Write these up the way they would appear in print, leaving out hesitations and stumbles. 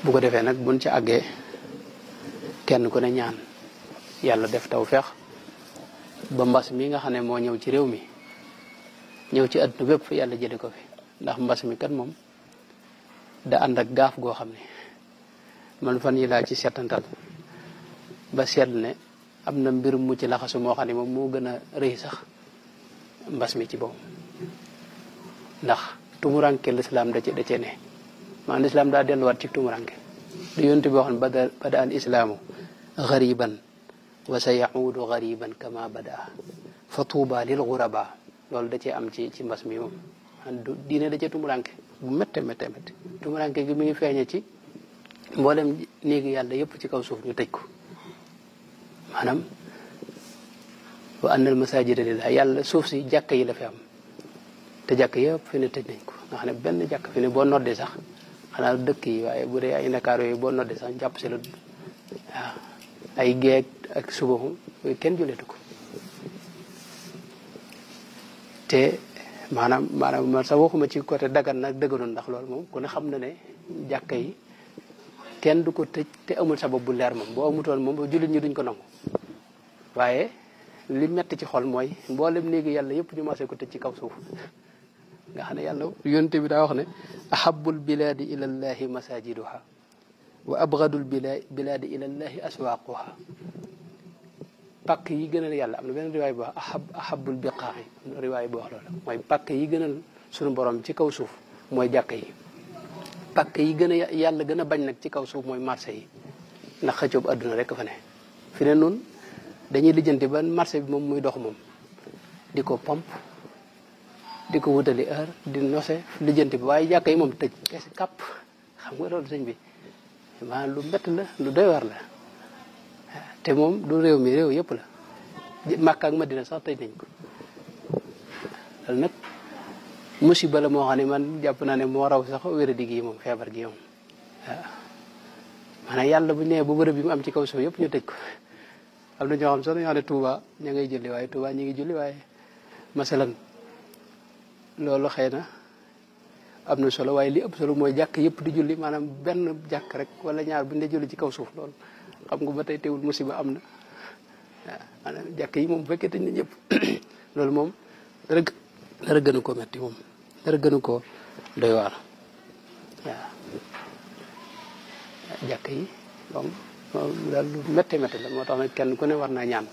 bu ko defee nag buñ ci àggee kenn ku ne ñaan yàlla def tawfeex ba mbas mi nga xam ne moo ñëw ci réew mi ñëw ci àdduna bépp yàlla jële ko fi ndax mbas mi kat moom da ànd ak gaaf goo xam ne man fan yi laa ci seetantal ba seetlu ne am na mbir mu ci laxasu moo xam ne moom moo gën a rëy sax mbas mi ci boobu ndax tumuranke lislaam da cee ne maanaam lislaam daa delluwaat ci tumuranke du yonte bi waxoon bada al islaamu gariban wa sa yaudu gariban kama bada fa tuuba lil guraba loolu da cee am ci mbas mi moom diine da cee tumuranke bu métte tumuranke gi mi ngi feeñe ci mboolem néegi yàlla yëpp ci kaw suuf ñu tëj ko maanaam wa annal masajida lillah yàlla suuf si jàkka yi la fi am te jàkk yëpp fi ne tëj nañ ko nga xam ne benn jàkk fi ne boo noddee sax xanaa dëkk yi waaye bu dee ay Ndakaar yooyu boo noddee sax jàpp si la waaw ay geeg ak suba yooyu kenn julleetu ko te maanaam man sax waxuma ci côté dagan nag dëgganoon ndax loolu moom ku ne xam na ne jàkk yi kenn du ko tëj te amul sabab bu leer moom boo amutoon moom jullit ñi duñ ko nangu waaye li metti ci xol mooy mboolem néegi yàlla yëpp ñu maasee ko tëj ci kaw suuf nga xam ne yàlla yonte bi daa wax ne ahabul biladi ila llahi masajiduha wa abgadul biladi ila llahi aswaquha pàkk yi gënal yàlla am na benn riwaay bu wax ahabul biqaa'i am na riwaay bu wax loolu mooy pàkk yi gënal suñu borom ci kaw suuf mooy jàkk yi pàkk yi gën a yàlla gën a bañ nag ci kaw suuf mooy marché yi ndax xëccoob adduna rek fa ne fi ne noonu dañuy lijjanti ba marché bi moom muy dox moom di ko pompe di ko wutali heure di nose lijjanti bi waaye jàkka yi moom tëj kese kàpp xam nga loolu sëñ bi maanaam lu mbett la lu doy war la te moom du réew mi réew yëpp la Makka ak Madina sax tëj nañ ko loolu nag musiba la moo xam ne man jàpp naa ne moo raw sax wéradi gi moom feebar gi moom waaw maanaam yàlla bu ñu nee bu bërëb bi mu am ci kaw suuf yëpp ñu tëj ko am na ñoo xam sax dañoo xam ne Touba ña ngay julli waaye Touba ñi ngi julli waaye masalan loolu xëy na am na solo waaye li ëpp solo mooy jàkk yëpp di julli maanaam benn jàkk rek wala ñaar bu ñu julli ci kaw suuf loolu xam nga ba tey teewul musiba am na waaw maanaam jàkk yi moom bu fekkee tëj na ñëpp loolu moom dara gënu ko metti moom dara gënu ko doy waar waaw jàkk yi moom daal lu métte la moo tax nag kenn ku ne war naa ñaan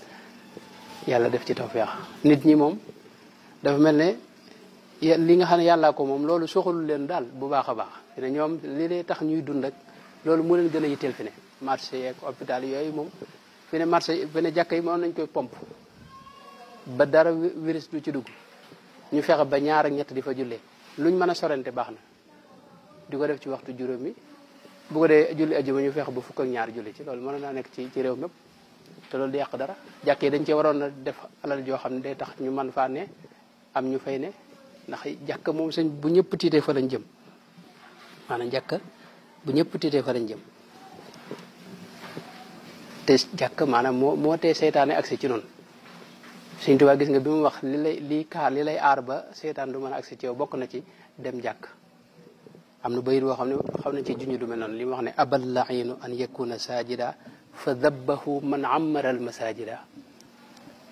yàlla def ci tawfeex nit ñi moom dafa mel ne li nga xam ne yàllaa ko moom loolu soxalu leen daal bu baax a baax fi ne ñoom li lay tax ñuy dund rek loolu mu leen gën a yitteel fi ne marché yeeg hôpital yooyu moom fi ne marché fi ne jàkka yi moom nañ koy pompe ba dara virus du ci dugg ñu fexe ba ñaar ak ñett di fa jullee luñ mën a sorante baax na di ko def ci waxtu juróomi bu ko dee julli ajjuma ñu fexe ba fukk ak ñaar julli ci loolu mën naa nekk ci réew mépp te loolu di yàq dara jàkk yi dañ cee waroon a def alal joo xam ne day tax ñu mën faa ne am ñu fay ne ndax jàkk moom sëñ bu ñëpp tiitee fa lañ jëm maanaam jàkk bu ñëpp tiitee fa lañ jëm te jàkk maanaam moo tee seytaane agsi ci noonu Sëñ Tuubaa gis nga bi mu wax li lay aar ba seytaan du mën a agsi ci yow bokk na ci dem jàkk am na bayit boo xam ne ci junj du mel noonu li mu wax ne abal lainu an yakuna sajida fa dabbahu man ammara al masajida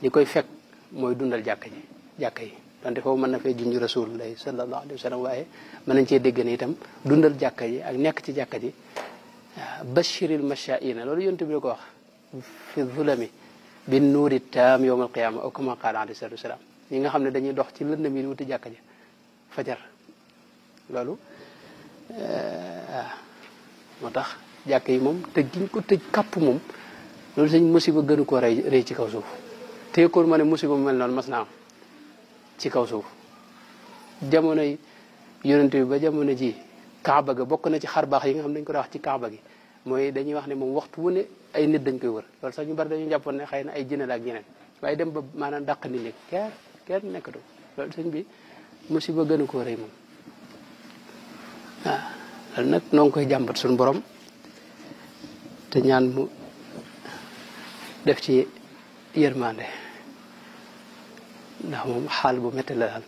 li koy fekk mooy dundal jàkk yi donte foofu mën na fee junj rasulullahi sallallahu alayhi wa sallam waaye mën nañ cee dégg ne itam dundal jàkka ji ak nekk ci jàkka ji bashiril mashaa'ina loolu yonent bi la ko wax fi zulami bin nuuri taam yowm al qiyama aw kama qaala alayhi salatu wasalaam ñi nga xam ne dañuy dox ci lëndëm yi wuti jàkka ji fajar loolu moo tax jàkk yi moom tëj giñ ko tëj kàpp moom loolu sëñ musiba gënu koo rëy ci kaw suuf téekoon ma ne musiba mu mel noonu mas naa am ci kaw suuf jamono yi yonent bi ba jamono ji kaaba ga bokk na ci xar baax yi nga xam dañ ko daa wax ci kaaba gi mooy dañuy wax ne moom waxtu wu ne ay nit dañ koy wër loolu sax ñu bari dañu jàppoon ne xëy na ay jinne la ak ñeneen waaye dem ba maanaam dàq nit ñi kenn nekkatu loolu sëñ bi musiba gënu koo rëy moom waaw loolu nag noo ngi koy jàmbat suñu borom te ñaan mu def ci yërmande ndax moom xaal bu métti la daal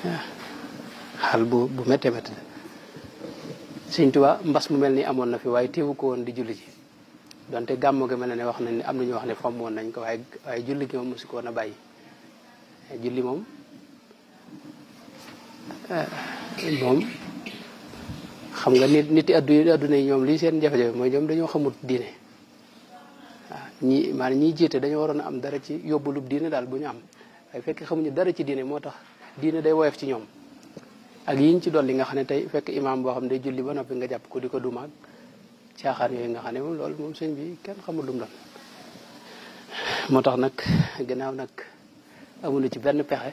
waaw xaal bu méttee métti la Sëñ Tuubaa mbas mu mel ni amoon na fi waaye teewu ko woon di julli ji donte gàmmu gi mel na ne wax nañ ne am na ñu wax ne fomm woon nañ ko waaye julli gi moom mosu ko woon a bàyyi julli moom xam nga nit adduna yi ñoom lii seen jafe-jafe mooy ñoom dañoo xamut diine waaw ñiy jiite dañoo waroon a am dara ci yóbbulub diine daal bu ñu am waaye fekk xamuñu dara ci diine moo tax diine day woyof ci ñoom ak yiñ ci dolli nga xam ne tey fekk imaam boo xam ne day julli ba noppi nga jàpp ko di ko dumaag caaxaan yooyu nga xam ne moom loolu moom sëñ bi kenn xamul lu mu doon moo tax nag gannaaw nag amuñu ci benn pexe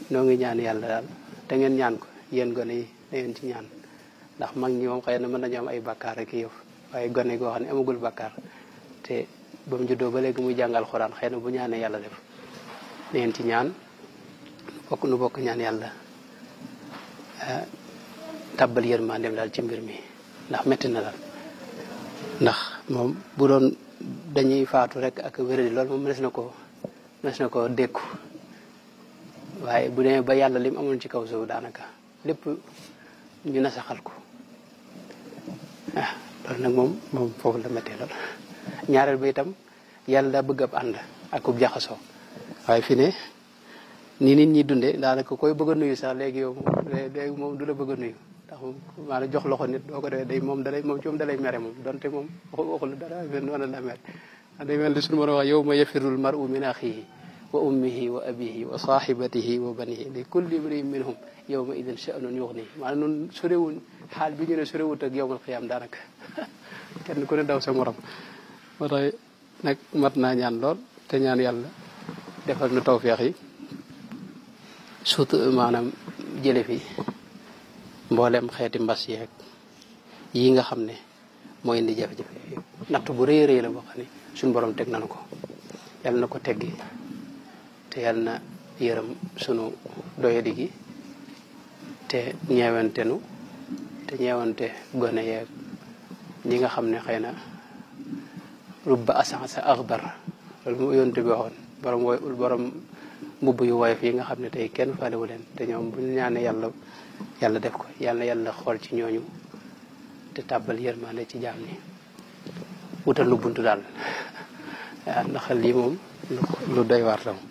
noo ngi ñaan yàlla daal te ngeen ñaan ko yéen gone yi da ngeen ci ñaan ndax mag ñi moom xëy na mën nañu am ay bakkaar rek yëf waaye gone goo xam ne amagul bakkaar te ba mu juddoo ba léegi muy jàngal xuraan xëy na bu ñaanee yàlla def da ngeen ci ñaan nu bokk ñaan yàlla tàbbal yërmandeem daal ci mbir mi ndax metti na daal ndax moom bu doon dañuy faatu rek ak wéradi loolu moom mënees na ko dékku waaye bu demee ba yàlla lim amoon ci kaw suuf daanaka lépp ñu nasaxal ko loolu nag moom foofu la méttee lool ñaareel ba itam yàlla daa bëgg ab ànd ak ub jaxasoo waaye fi ne ni nit ñi dunde daanaka koy bëgg a nuyu sax léegi yow moom du la bëgg a nuyu ndax moom maanaam jox loxo nit doo ko defee day moom dalay mere moom donte moom waxul dara noonu la mere day mel ni suñu mën a wax yow ma yafirul mar'u min axihi wa ummihi wa abihi wa sahibatihi wa banihi li kulli imri'in minhum yawma idin sha'nun yughni maanaam nun sorewuñ xaal bi ñu ne sorewut ak yawmal xiyaam daanaka kenn ku ne daw sa morom moo tax nag mat naa ñaan lool te ñaan yàlla defal nu tawfeex yi surtout maanaam jële fi mboolem xeeti mbas yeeg yi nga xam ne mooy indi jafe-jafe natt bu rëy rëy la boo xam ne suñu borom teg nañu ko yàlla na ko teggi te yàlla na yërëm sunu doyadi gi te ñeewante nu te ñeewante gone yeeg ñi nga xam ne xëy na rubba asansa axbar loolu mu yonte bi waxoon borom mbubb yu woyof yi nga xam ne tey kenn faalewu leen te ñoom bu ñu ñaanee yàlla def ko yàlla na yàlla xool ci ñooñu te tàbbal yërmande ci jaam ñi wutal lu buntu daal waaw ndax lii moom lu doy waar la moom